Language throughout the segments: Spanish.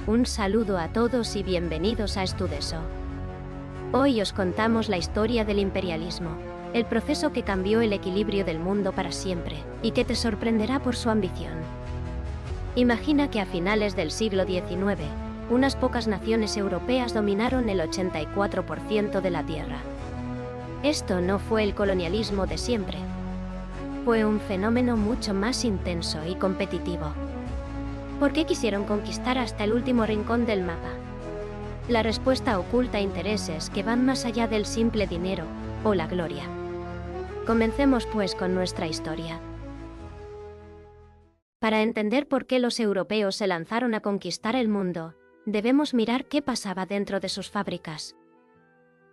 Un saludo a todos y bienvenidos a Estudeso. Hoy os contamos la historia del imperialismo, el proceso que cambió el equilibrio del mundo para siempre, y que te sorprenderá por su ambición. Imagina que a finales del siglo XIX, unas pocas naciones europeas dominaron el 84% de la Tierra. Esto no fue el colonialismo de siempre. Fue un fenómeno mucho más intenso y competitivo. ¿Por qué quisieron conquistar hasta el último rincón del mapa? La respuesta oculta intereses que van más allá del simple dinero o la gloria. Comencemos pues con nuestra historia. Para entender por qué los europeos se lanzaron a conquistar el mundo, debemos mirar qué pasaba dentro de sus fábricas.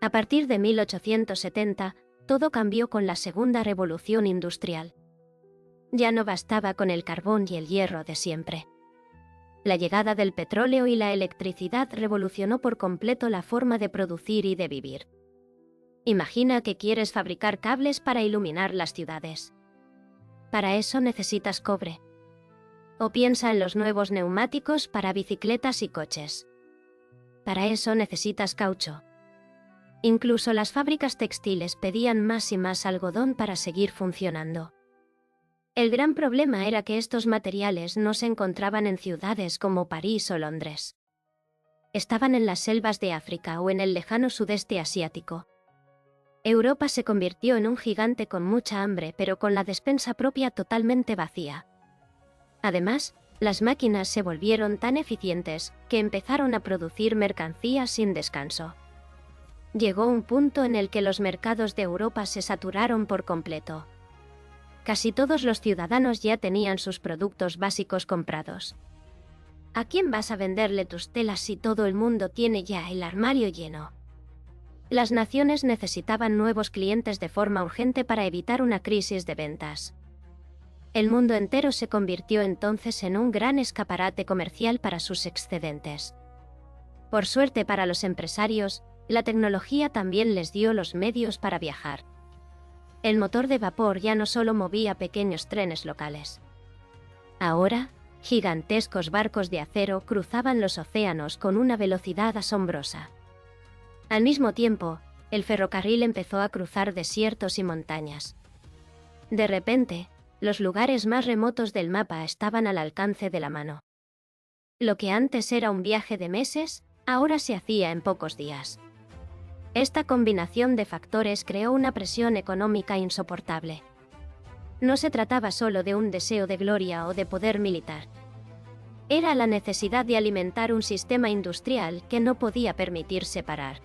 A partir de 1870, todo cambió con la Segunda Revolución Industrial. Ya no bastaba con el carbón y el hierro de siempre. La llegada del petróleo y la electricidad revolucionó por completo la forma de producir y de vivir. Imagina que quieres fabricar cables para iluminar las ciudades. Para eso necesitas cobre. O piensa en los nuevos neumáticos para bicicletas y coches. Para eso necesitas caucho. Incluso las fábricas textiles pedían más y más algodón para seguir funcionando. El gran problema era que estos materiales no se encontraban en ciudades como París o Londres. Estaban en las selvas de África o en el lejano sudeste asiático. Europa se convirtió en un gigante con mucha hambre, pero con la despensa propia totalmente vacía. Además, las máquinas se volvieron tan eficientes que empezaron a producir mercancías sin descanso. Llegó un punto en el que los mercados de Europa se saturaron por completo. Casi todos los ciudadanos ya tenían sus productos básicos comprados. ¿A quién vas a venderle tus telas si todo el mundo tiene ya el armario lleno? Las naciones necesitaban nuevos clientes de forma urgente para evitar una crisis de ventas. El mundo entero se convirtió entonces en un gran escaparate comercial para sus excedentes. Por suerte para los empresarios, la tecnología también les dio los medios para viajar. El motor de vapor ya no solo movía pequeños trenes locales. Ahora, gigantescos barcos de acero cruzaban los océanos con una velocidad asombrosa. Al mismo tiempo, el ferrocarril empezó a cruzar desiertos y montañas. De repente, los lugares más remotos del mapa estaban al alcance de la mano. Lo que antes era un viaje de meses, ahora se hacía en pocos días. Esta combinación de factores creó una presión económica insoportable. No se trataba solo de un deseo de gloria o de poder militar. Era la necesidad de alimentar un sistema industrial que no podía permitirse parar.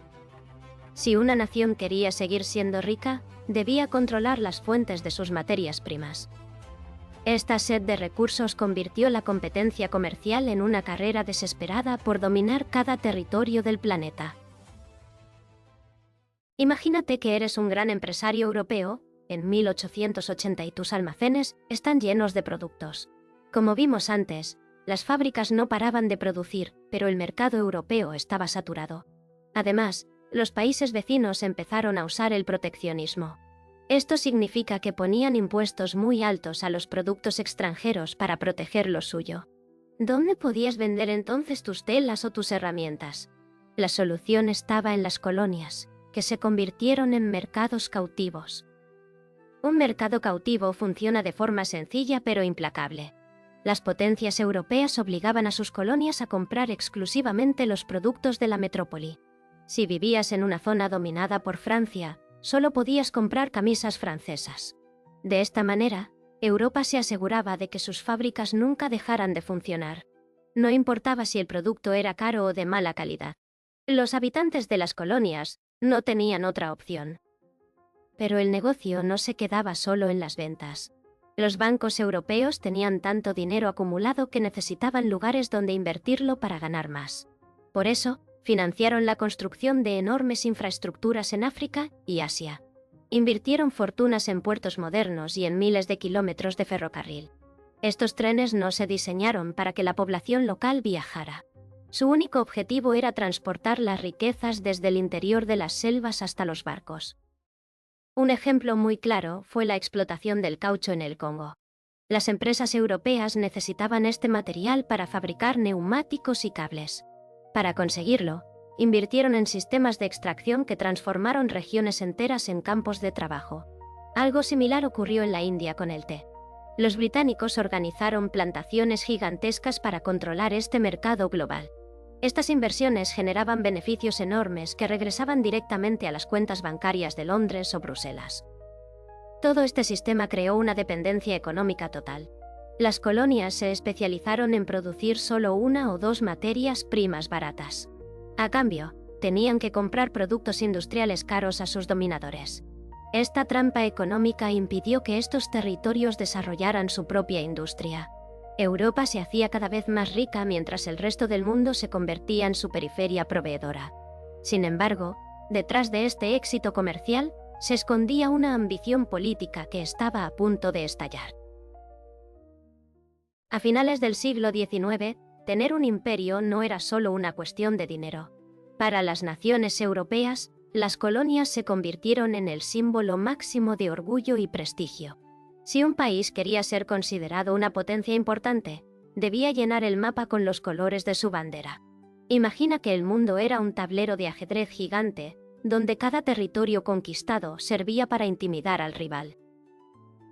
Si una nación quería seguir siendo rica, debía controlar las fuentes de sus materias primas. Esta sed de recursos convirtió la competencia comercial en una carrera desesperada por dominar cada territorio del planeta. Imagínate que eres un gran empresario europeo, en 1880 y tus almacenes están llenos de productos. Como vimos antes, las fábricas no paraban de producir, pero el mercado europeo estaba saturado. Además, los países vecinos empezaron a usar el proteccionismo. Esto significa que ponían impuestos muy altos a los productos extranjeros para proteger lo suyo. ¿Dónde podías vender entonces tus telas o tus herramientas? La solución estaba en las colonias, que se convirtieron en mercados cautivos. Un mercado cautivo funciona de forma sencilla pero implacable. Las potencias europeas obligaban a sus colonias a comprar exclusivamente los productos de la metrópoli. Si vivías en una zona dominada por Francia, solo podías comprar camisas francesas. De esta manera, Europa se aseguraba de que sus fábricas nunca dejaran de funcionar. No importaba si el producto era caro o de mala calidad. Los habitantes de las colonias no tenían otra opción. Pero el negocio no se quedaba solo en las ventas. Los bancos europeos tenían tanto dinero acumulado que necesitaban lugares donde invertirlo para ganar más. Por eso, financiaron la construcción de enormes infraestructuras en África y Asia. Invirtieron fortunas en puertos modernos y en miles de kilómetros de ferrocarril. Estos trenes no se diseñaron para que la población local viajara. Su único objetivo era transportar las riquezas desde el interior de las selvas hasta los barcos. Un ejemplo muy claro fue la explotación del caucho en el Congo. Las empresas europeas necesitaban este material para fabricar neumáticos y cables. Para conseguirlo, invirtieron en sistemas de extracción que transformaron regiones enteras en campos de trabajo. Algo similar ocurrió en la India con el té. Los británicos organizaron plantaciones gigantescas para controlar este mercado global. Estas inversiones generaban beneficios enormes que regresaban directamente a las cuentas bancarias de Londres o Bruselas. Todo este sistema creó una dependencia económica total. Las colonias se especializaron en producir solo una o dos materias primas baratas. A cambio, tenían que comprar productos industriales caros a sus dominadores. Esta trampa económica impidió que estos territorios desarrollaran su propia industria. Europa se hacía cada vez más rica mientras el resto del mundo se convertía en su periferia proveedora. Sin embargo, detrás de este éxito comercial, se escondía una ambición política que estaba a punto de estallar. A finales del siglo XIX, tener un imperio no era solo una cuestión de dinero. Para las naciones europeas, las colonias se convirtieron en el símbolo máximo de orgullo y prestigio. Si un país quería ser considerado una potencia importante, debía llenar el mapa con los colores de su bandera. Imagina que el mundo era un tablero de ajedrez gigante, donde cada territorio conquistado servía para intimidar al rival.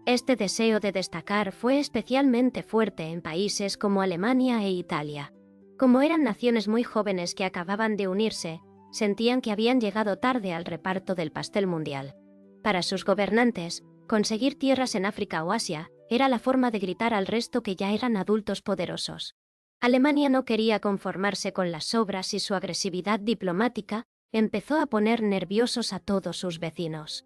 Este deseo de destacar fue especialmente fuerte en países como Alemania e Italia. Como eran naciones muy jóvenes que acababan de unirse, sentían que habían llegado tarde al reparto del pastel mundial. Para sus gobernantes, conseguir tierras en África o Asia era la forma de gritar al resto que ya eran adultos poderosos. Alemania no quería conformarse con las sobras y su agresividad diplomática empezó a poner nerviosos a todos sus vecinos.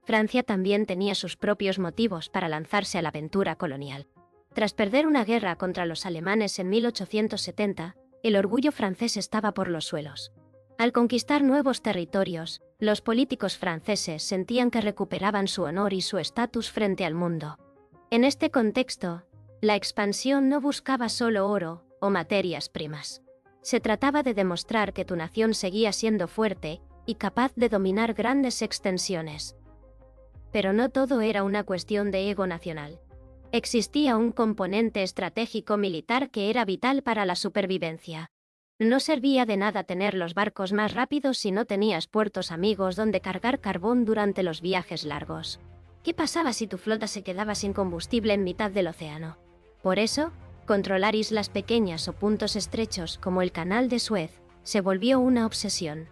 Francia también tenía sus propios motivos para lanzarse a la aventura colonial. Tras perder una guerra contra los alemanes en 1870, el orgullo francés estaba por los suelos. Al conquistar nuevos territorios, los políticos franceses sentían que recuperaban su honor y su estatus frente al mundo. En este contexto, la expansión no buscaba solo oro o materias primas. Se trataba de demostrar que tu nación seguía siendo fuerte y capaz de dominar grandes extensiones. Pero no todo era una cuestión de ego nacional. Existía un componente estratégico militar que era vital para la supervivencia. No servía de nada tener los barcos más rápidos si no tenías puertos amigos donde cargar carbón durante los viajes largos. ¿Qué pasaba si tu flota se quedaba sin combustible en mitad del océano? Por eso, controlar islas pequeñas o puntos estrechos como el Canal de Suez se volvió una obsesión.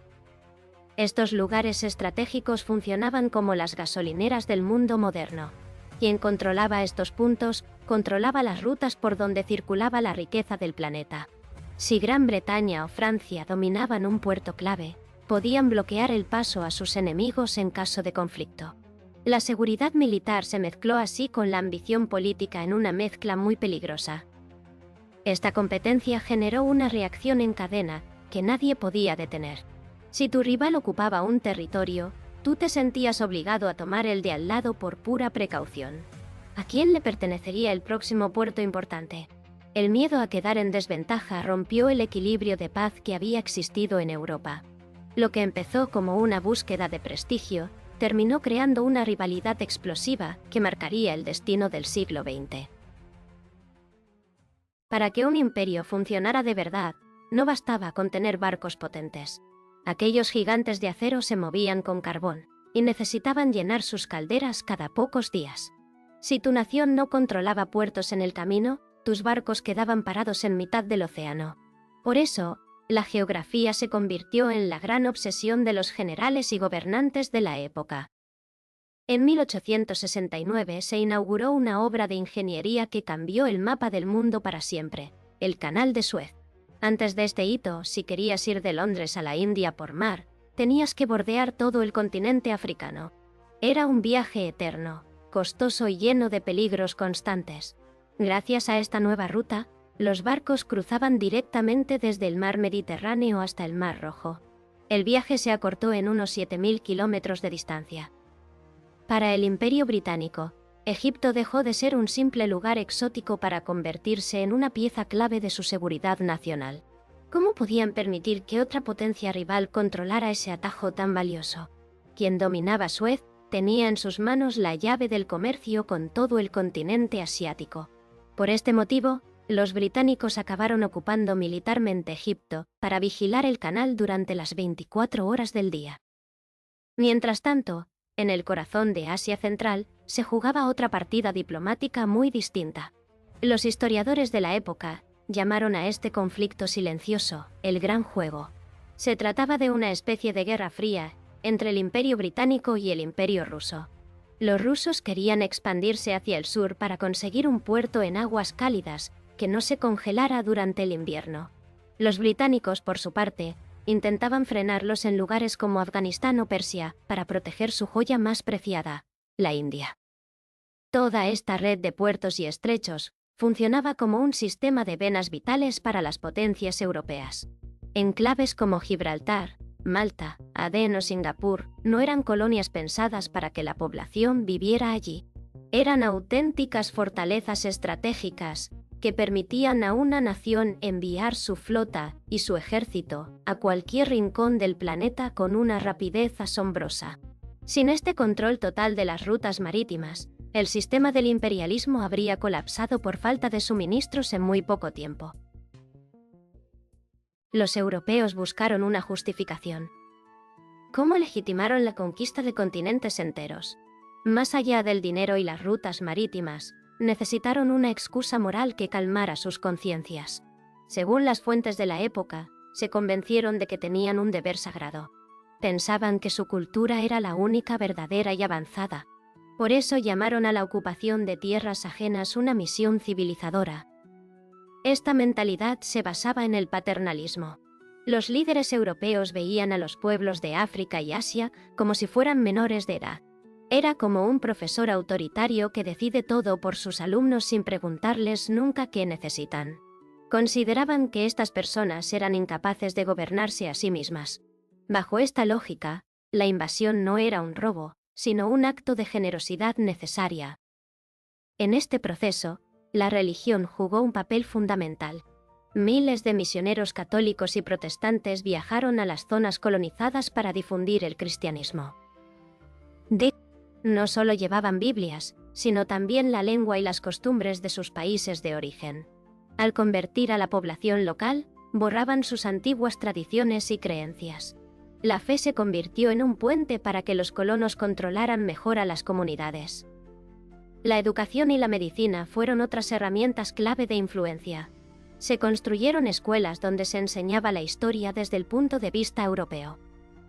Estos lugares estratégicos funcionaban como las gasolineras del mundo moderno. Quien controlaba estos puntos, controlaba las rutas por donde circulaba la riqueza del planeta. Si Gran Bretaña o Francia dominaban un puerto clave, podían bloquear el paso a sus enemigos en caso de conflicto. La seguridad militar se mezcló así con la ambición política en una mezcla muy peligrosa. Esta competencia generó una reacción en cadena que nadie podía detener. Si tu rival ocupaba un territorio, tú te sentías obligado a tomar el de al lado por pura precaución. ¿A quién le pertenecería el próximo puerto importante? El miedo a quedar en desventaja rompió el equilibrio de paz que había existido en Europa. Lo que empezó como una búsqueda de prestigio, terminó creando una rivalidad explosiva que marcaría el destino del siglo XX. Para que un imperio funcionara de verdad, no bastaba con tener barcos potentes. Aquellos gigantes de acero se movían con carbón, y necesitaban llenar sus calderas cada pocos días. Si tu nación no controlaba puertos en el camino, tus barcos quedaban parados en mitad del océano. Por eso, la geografía se convirtió en la gran obsesión de los generales y gobernantes de la época. En 1869 se inauguró una obra de ingeniería que cambió el mapa del mundo para siempre, el Canal de Suez. Antes de este hito, si querías ir de Londres a la India por mar, tenías que bordear todo el continente africano. Era un viaje eterno, costoso y lleno de peligros constantes. Gracias a esta nueva ruta, los barcos cruzaban directamente desde el mar Mediterráneo hasta el Mar Rojo. El viaje se acortó en unos 7.000 kilómetros de distancia. Para el Imperio Británico, Egipto dejó de ser un simple lugar exótico para convertirse en una pieza clave de su seguridad nacional. ¿Cómo podían permitir que otra potencia rival controlara ese atajo tan valioso? Quien dominaba Suez tenía en sus manos la llave del comercio con todo el continente asiático. Por este motivo, los británicos acabaron ocupando militarmente Egipto para vigilar el canal durante las 24 horas del día. Mientras tanto, en el corazón de Asia Central se jugaba otra partida diplomática muy distinta. Los historiadores de la época llamaron a este conflicto silencioso el Gran Juego. Se trataba de una especie de guerra fría entre el Imperio Británico y el Imperio Ruso. Los rusos querían expandirse hacia el sur para conseguir un puerto en aguas cálidas que no se congelara durante el invierno. Los británicos, por su parte, intentaban frenarlos en lugares como Afganistán o Persia para proteger su joya más preciada, la India. Toda esta red de puertos y estrechos funcionaba como un sistema de venas vitales para las potencias europeas. Enclaves como Gibraltar, Malta, Adén o Singapur no eran colonias pensadas para que la población viviera allí. Eran auténticas fortalezas estratégicas que permitían a una nación enviar su flota y su ejército a cualquier rincón del planeta con una rapidez asombrosa. Sin este control total de las rutas marítimas, el sistema del imperialismo habría colapsado por falta de suministros en muy poco tiempo. Los europeos buscaron una justificación. ¿Cómo legitimaron la conquista de continentes enteros? Más allá del dinero y las rutas marítimas, necesitaron una excusa moral que calmara sus conciencias. Según las fuentes de la época, se convencieron de que tenían un deber sagrado. Pensaban que su cultura era la única verdadera y avanzada. Por eso llamaron a la ocupación de tierras ajenas una misión civilizadora. Esta mentalidad se basaba en el paternalismo. Los líderes europeos veían a los pueblos de África y Asia como si fueran menores de edad. Era como un profesor autoritario que decide todo por sus alumnos sin preguntarles nunca qué necesitan. Consideraban que estas personas eran incapaces de gobernarse a sí mismas. Bajo esta lógica, la invasión no era un robo, sino un acto de generosidad necesaria. En este proceso, la religión jugó un papel fundamental. Miles de misioneros católicos y protestantes viajaron a las zonas colonizadas para difundir el cristianismo. No solo llevaban Biblias, sino también la lengua y las costumbres de sus países de origen. Al convertir a la población local, borraban sus antiguas tradiciones y creencias. La fe se convirtió en un puente para que los colonos controlaran mejor a las comunidades. La educación y la medicina fueron otras herramientas clave de influencia. Se construyeron escuelas donde se enseñaba la historia desde el punto de vista europeo.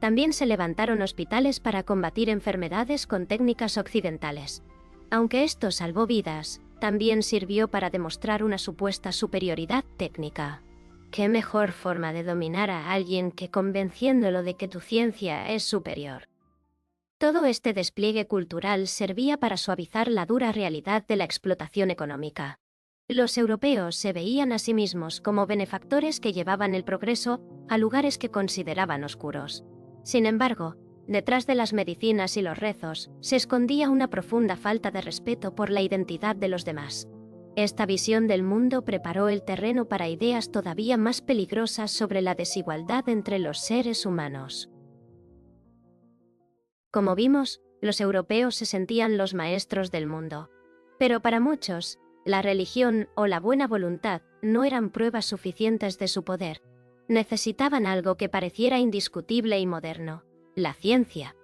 También se levantaron hospitales para combatir enfermedades con técnicas occidentales. Aunque esto salvó vidas, también sirvió para demostrar una supuesta superioridad técnica. ¿Qué mejor forma de dominar a alguien que convenciéndolo de que tu ciencia es superior? Todo este despliegue cultural servía para suavizar la dura realidad de la explotación económica. Los europeos se veían a sí mismos como benefactores que llevaban el progreso a lugares que consideraban oscuros. Sin embargo, detrás de las medicinas y los rezos, se escondía una profunda falta de respeto por la identidad de los demás. Esta visión del mundo preparó el terreno para ideas todavía más peligrosas sobre la desigualdad entre los seres humanos. Como vimos, los europeos se sentían los maestros del mundo. Pero para muchos, la religión o la buena voluntad no eran pruebas suficientes de su poder. Necesitaban algo que pareciera indiscutible y moderno: la ciencia.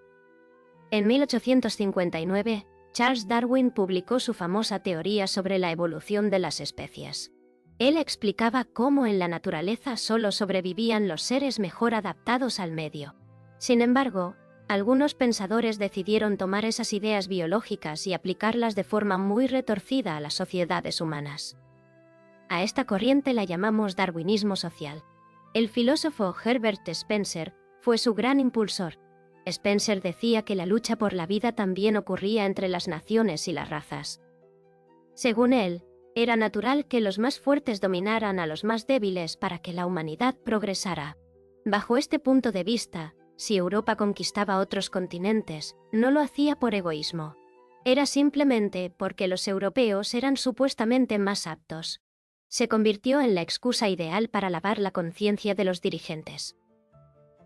En 1859, Charles Darwin publicó su famosa teoría sobre la evolución de las especies. Él explicaba cómo en la naturaleza solo sobrevivían los seres mejor adaptados al medio. Sin embargo, algunos pensadores decidieron tomar esas ideas biológicas y aplicarlas de forma muy retorcida a las sociedades humanas. A esta corriente la llamamos darwinismo social. El filósofo Herbert Spencer fue su gran impulsor. Spencer decía que la lucha por la vida también ocurría entre las naciones y las razas. Según él, era natural que los más fuertes dominaran a los más débiles para que la humanidad progresara. Bajo este punto de vista, si Europa conquistaba otros continentes, no lo hacía por egoísmo. Era simplemente porque los europeos eran supuestamente más aptos. Se convirtió en la excusa ideal para lavar la conciencia de los dirigentes.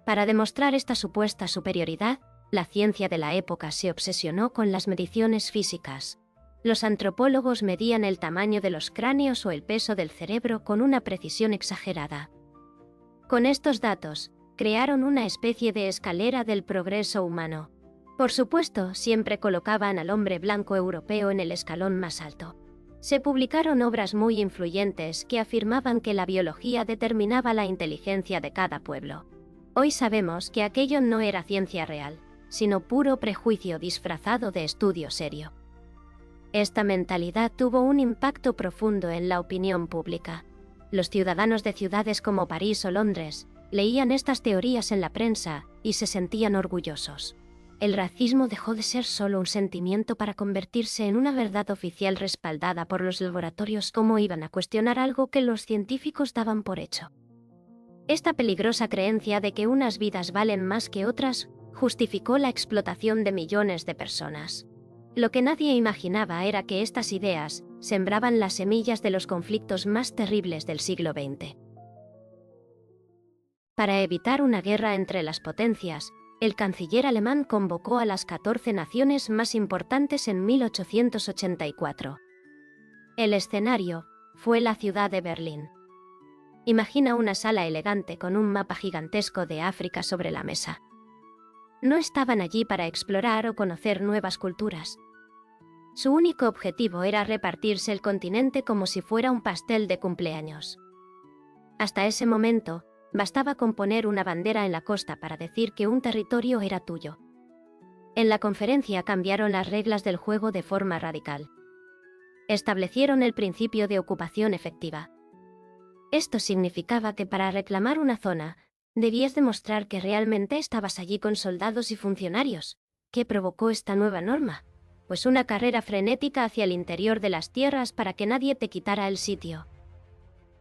Para demostrar esta supuesta superioridad, La ciencia de la época se obsesionó con las mediciones físicas. Los antropólogos medían el tamaño de los cráneos o el peso del cerebro con una precisión exagerada. Con estos datos, crearon una especie de escalera del progreso humano. Por supuesto, siempre colocaban al hombre blanco europeo en el escalón más alto. Se publicaron obras muy influyentes que afirmaban que la biología determinaba la inteligencia de cada pueblo. Hoy sabemos que aquello no era ciencia real, sino puro prejuicio disfrazado de estudio serio. Esta mentalidad tuvo un impacto profundo en la opinión pública. Los ciudadanos de ciudades como París o Londres leían estas teorías en la prensa y se sentían orgullosos. El racismo dejó de ser solo un sentimiento para convertirse en una verdad oficial respaldada por los laboratorios. ¿Cómo iban a cuestionar algo que los científicos daban por hecho? Esta peligrosa creencia de que unas vidas valen más que otras justificó la explotación de millones de personas. Lo que nadie imaginaba era que estas ideas sembraban las semillas de los conflictos más terribles del siglo XX. Para evitar una guerra entre las potencias, el canciller alemán convocó a las 14 naciones más importantes en 1884. El escenario fue la ciudad de Berlín. Imagina una sala elegante con un mapa gigantesco de África sobre la mesa. No estaban allí para explorar o conocer nuevas culturas. Su único objetivo era repartirse el continente como si fuera un pastel de cumpleaños. Hasta ese momento, bastaba con poner una bandera en la costa para decir que un territorio era tuyo. En la conferencia cambiaron las reglas del juego de forma radical. Establecieron el principio de ocupación efectiva. Esto significaba que para reclamar una zona, debías demostrar que realmente estabas allí con soldados y funcionarios. ¿Qué provocó esta nueva norma? Pues una carrera frenética hacia el interior de las tierras para que nadie te quitara el sitio.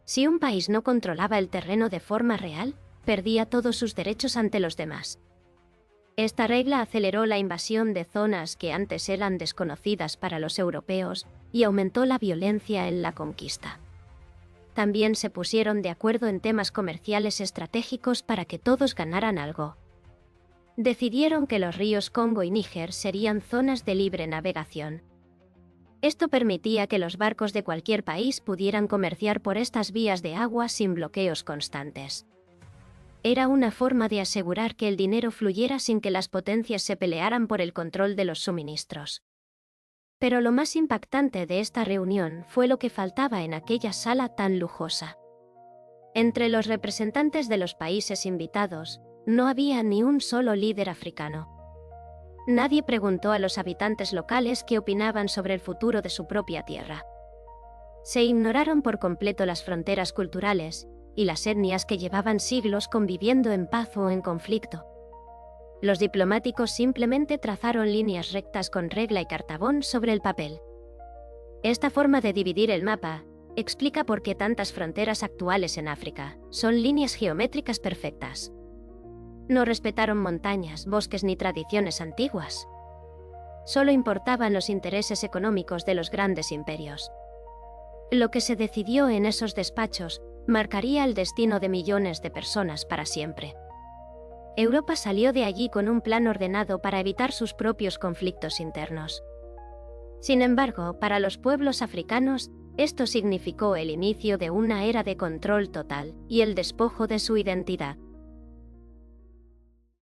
Si un país no controlaba el terreno de forma real, perdía todos sus derechos ante los demás. Esta regla aceleró la invasión de zonas que antes eran desconocidas para los europeos y aumentó la violencia en la conquista. También se pusieron de acuerdo en temas comerciales estratégicos para que todos ganaran algo. Decidieron que los ríos Congo y Níger serían zonas de libre navegación. Esto permitía que los barcos de cualquier país pudieran comerciar por estas vías de agua sin bloqueos constantes. Era una forma de asegurar que el dinero fluyera sin que las potencias se pelearan por el control de los suministros. Pero lo más impactante de esta reunión fue lo que faltaba en aquella sala tan lujosa. Entre los representantes de los países invitados, no había ni un solo líder africano. Nadie preguntó a los habitantes locales qué opinaban sobre el futuro de su propia tierra. Se ignoraron por completo las fronteras culturales y las etnias que llevaban siglos conviviendo en paz o en conflicto. Los diplomáticos simplemente trazaron líneas rectas con regla y cartabón sobre el papel. Esta forma de dividir el mapa explica por qué tantas fronteras actuales en África son líneas geométricas perfectas. No respetaron montañas, bosques ni tradiciones antiguas. Solo importaban los intereses económicos de los grandes imperios. Lo que se decidió en esos despachos marcaría el destino de millones de personas para siempre. Europa salió de allí con un plan ordenado para evitar sus propios conflictos internos. Sin embargo, para los pueblos africanos, esto significó el inicio de una era de control total y el despojo de su identidad.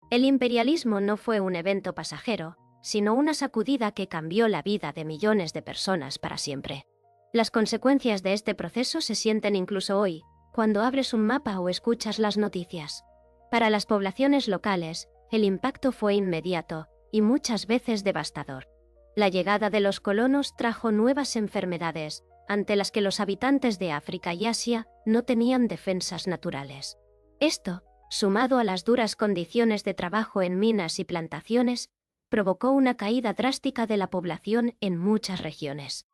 El imperialismo no fue un evento pasajero, sino una sacudida que cambió la vida de millones de personas para siempre. Las consecuencias de este proceso se sienten incluso hoy, cuando abres un mapa o escuchas las noticias. Para las poblaciones locales, el impacto fue inmediato y muchas veces devastador. La llegada de los colonos trajo nuevas enfermedades, ante las que los habitantes de África y Asia no tenían defensas naturales. Esto, sumado a las duras condiciones de trabajo en minas y plantaciones, provocó una caída drástica de la población en muchas regiones.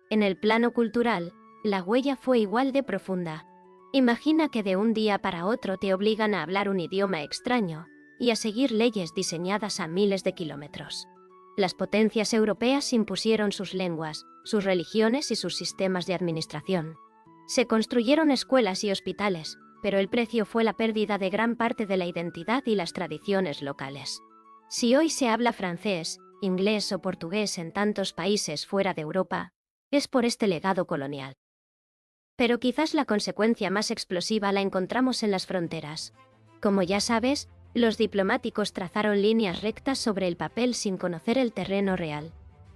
En el plano cultural, la huella fue igual de profunda. Imagina que de un día para otro te obligan a hablar un idioma extraño y a seguir leyes diseñadas a miles de kilómetros. Las potencias europeas impusieron sus lenguas, sus religiones y sus sistemas de administración. Se construyeron escuelas y hospitales, pero el precio fue la pérdida de gran parte de la identidad y las tradiciones locales. Si hoy se habla francés, inglés o portugués en tantos países fuera de Europa, es por este legado colonial. Pero quizás la consecuencia más explosiva la encontramos en las fronteras. Como ya sabes, los diplomáticos trazaron líneas rectas sobre el papel sin conocer el terreno real.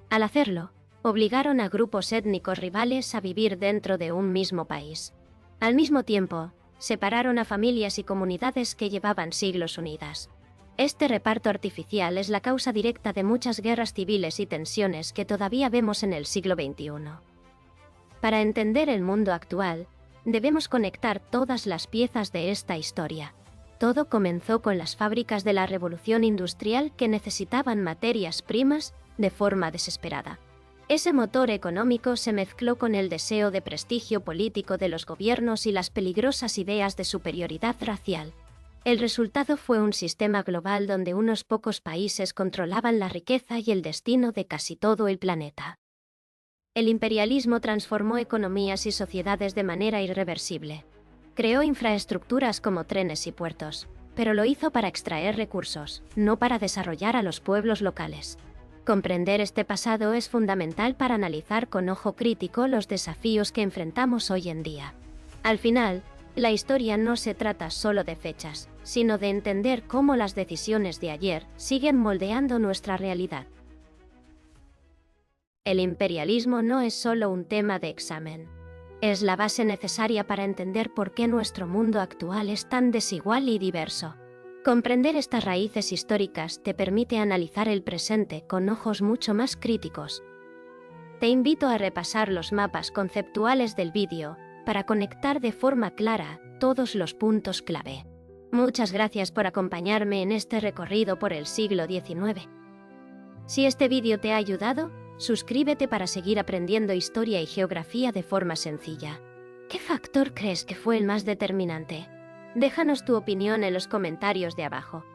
Al hacerlo, obligaron a grupos étnicos rivales a vivir dentro de un mismo país. Al mismo tiempo, separaron a familias y comunidades que llevaban siglos unidas. Este reparto artificial es la causa directa de muchas guerras civiles y tensiones que todavía vemos en el siglo XXI. Para entender el mundo actual, debemos conectar todas las piezas de esta historia. Todo comenzó con las fábricas de la Revolución Industrial que necesitaban materias primas de forma desesperada. Ese motor económico se mezcló con el deseo de prestigio político de los gobiernos y las peligrosas ideas de superioridad racial. El resultado fue un sistema global donde unos pocos países controlaban la riqueza y el destino de casi todo el planeta. El imperialismo transformó economías y sociedades de manera irreversible. Creó infraestructuras como trenes y puertos, pero lo hizo para extraer recursos, no para desarrollar a los pueblos locales. Comprender este pasado es fundamental para analizar con ojo crítico los desafíos que enfrentamos hoy en día. Al final, la historia no se trata solo de fechas, sino de entender cómo las decisiones de ayer siguen moldeando nuestra realidad. El imperialismo no es solo un tema de examen. Es la base necesaria para entender por qué nuestro mundo actual es tan desigual y diverso. Comprender estas raíces históricas te permite analizar el presente con ojos mucho más críticos. Te invito a repasar los mapas conceptuales del vídeo para conectar de forma clara todos los puntos clave. Muchas gracias por acompañarme en este recorrido por el siglo XIX. Si este vídeo te ha ayudado, suscríbete para seguir aprendiendo historia y geografía de forma sencilla. ¿Qué factor crees que fue el más determinante? Déjanos tu opinión en los comentarios de abajo.